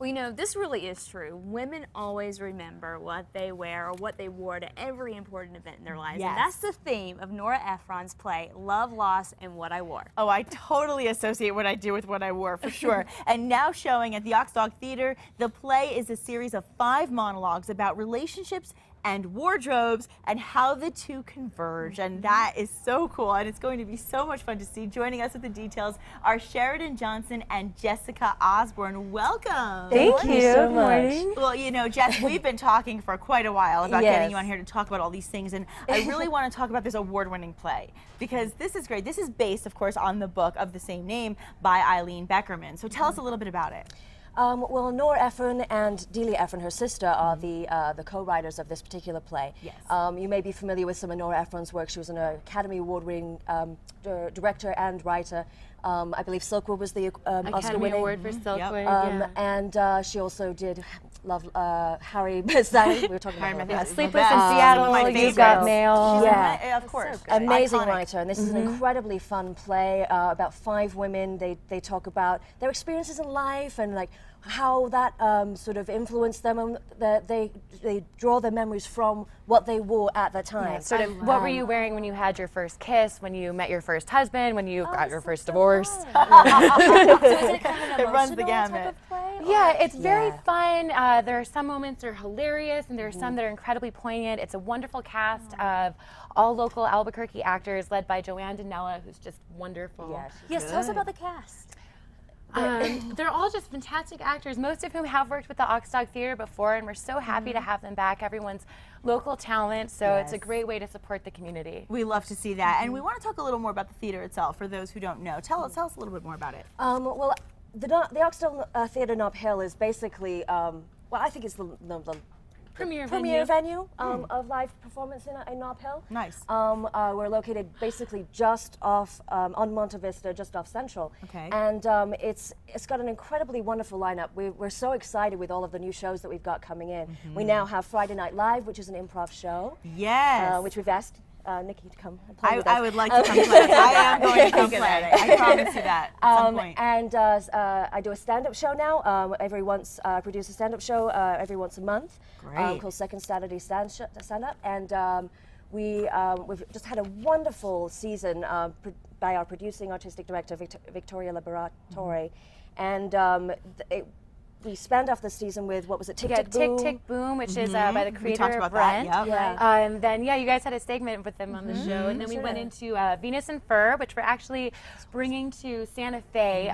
Well, you know, this really is true. Women always remember what they wear or what they wore to every important event in their lives. Yes. And that's the theme of Nora Ephron's play, Love, Loss, and What I Wore. Oh, I totally associate what I do with what I wore, for sure. And now showing at the Aux-Dog Theater, the play is a series of 5 monologues about relationships and wardrobes and how the two converge. And that is so cool, and it's going to be so much fun to see. Joining us with the details are Sheridan Johnson and Jessica Osbourne. Welcome. Thank you so much. Well, you know, Jess, we've been talking for quite a while about getting you on here to talk about all these things, and I really want to talk about this award-winning play because this is great. This is based, of course, on the book of the same name by Eileen Beckerman. So tell us a little bit about it. Well, Nora Ephron and Delia Ephron, her sister, are the co-writers of this particular play. Yes. You may be familiar with some of Nora Ephron's work. She was an Academy Award-winning director and writer. I believe Silkwood was the Oscar-winning. Academy Award for Silkwood, And she also did Harry Bessay. We were talking about her. Sleepless in Seattle, You Got Mail. Yeah, of course. So amazing Iconic. writer, and this is an incredibly fun play about 5 women. They talk about their experiences in life and like how that sort of influenced them, and they draw their memories from what they wore at the time. Yeah, sort of, what were you wearing when you had your first kiss, when you met your first husband, when you got your first divorce? So is it kind of an It runs the emotional gamut. type of play? Yeah, it's very fun. There are some moments that are hilarious, and there are some that are incredibly poignant. It's a wonderful cast of all local Albuquerque actors led by Joanne Danella, who's just wonderful. Yes, tell us about the cast. They're all just fantastic actors, most of whom have worked with the Aux-Dog Theater before, and we're so happy to have them back. Everyone's local talent, so it's a great way to support the community. We love to see that, and we want to talk a little more about the theater itself for those who don't know. Tell us a little bit more about it. Well, the Aux-Dog Theater Nob Hill is basically, well, I think it's the Premier venue of live performance in Nob Hill. Nice. We're located basically just off on Monte Vista, just off Central. Okay. And it's got an incredibly wonderful lineup. We're so excited with all of the new shows that we've got coming in. We now have Friday Night Live, which is an improv show. Yes. Which we've asked Nikki to come and play with us. I would like to come play. I am going to come play. I promise you that at some point. And I do a stand-up show now. I produce a stand-up show every once a month. Great. Called Second Saturday Stand-Up. And we've just had a wonderful season by our producing artistic director, Victoria Liberatore. And we spanned off the season with, what was it, Tick Tick Boom? Tick Tick Boom, which is by the creator about of Brent. that. And then, you guys had a segment with them on the show. And then we went into Venus and Fur, which we're actually bringing to Santa Fe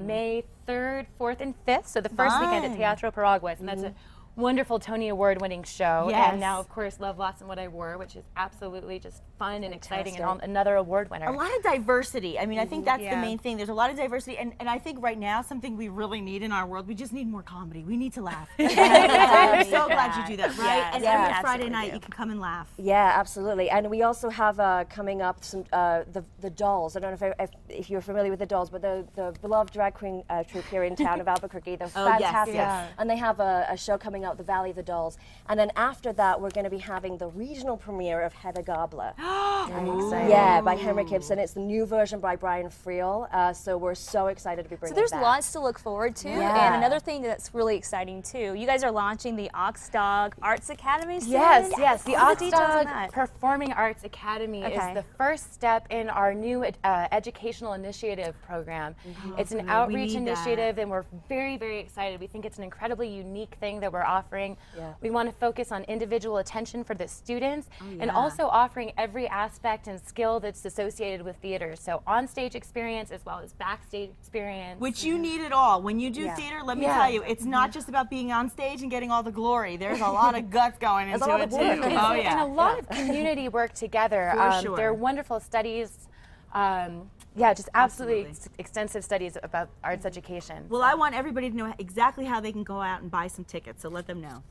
May 3rd, 4th, and 5th. So the first weekend at Teatro Paraguas. And that's a wonderful Tony Award-winning show. Yes. And now, of course, Love, Loss, and What I Wore, which is absolutely just fun and exciting, and another award winner. A lot of diversity. I mean, I think that's the main thing. There's a lot of diversity, and I think right now something we really need in our world, we just need more comedy. We need to laugh. I'm so glad you do that, right? Yes. And every Friday night you can come and laugh. Yeah, absolutely. And we also have coming up some the Dolls. I don't know if you're familiar with the Dolls, but the beloved drag queen troupe here in town of Albuquerque. They're fantastic. Yes. And they have a show coming out, The Valley of the Dolls. And then after that, we're going to be having the regional premiere of Heather Gabler. Yeah, by Henrik Ibsen. It's the new version by Brian Friel. So we're so excited to be bringing So there's it back. lots to look forward to. And another thing that's really exciting too, you guys are launching the Aux-Dog Arts Academy soon? Yes. The All details on Aux-Dog that. Performing Arts Academy is the first step in our new educational initiative program. It's an outreach initiative, and we're very, very excited. We think it's an incredibly unique thing that we're offering. We want to focus on individual attention for the students, and also offering every aspect and skill that's associated with theater. So on-stage experience as well as backstage experience. Which you need it all. When you do theater, let me tell you, it's not just about being on stage and getting all the glory. There's a lot of guts going into it too. And a lot of community work together. There are wonderful studies. Just absolutely extensive studies about arts education. Well, I want everybody to know exactly how they can go out and buy some tickets, so let them know.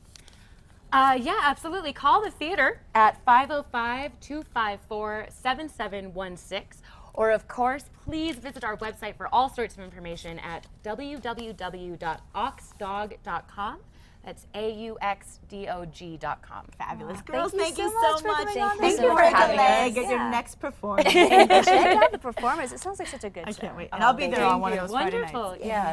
Yeah, absolutely. Call the theater at 505-254-7716. Or, of course, please visit our website for all sorts of information at www.auxdog.com. That's AUXDOG.com. Fabulous. Girls, thank you so much. Thank you for having us. Get your next performance. Check out the performance. It sounds like such a good show. I can't wait. And I'll be there on one of those Friday nights. Wonderful, yeah.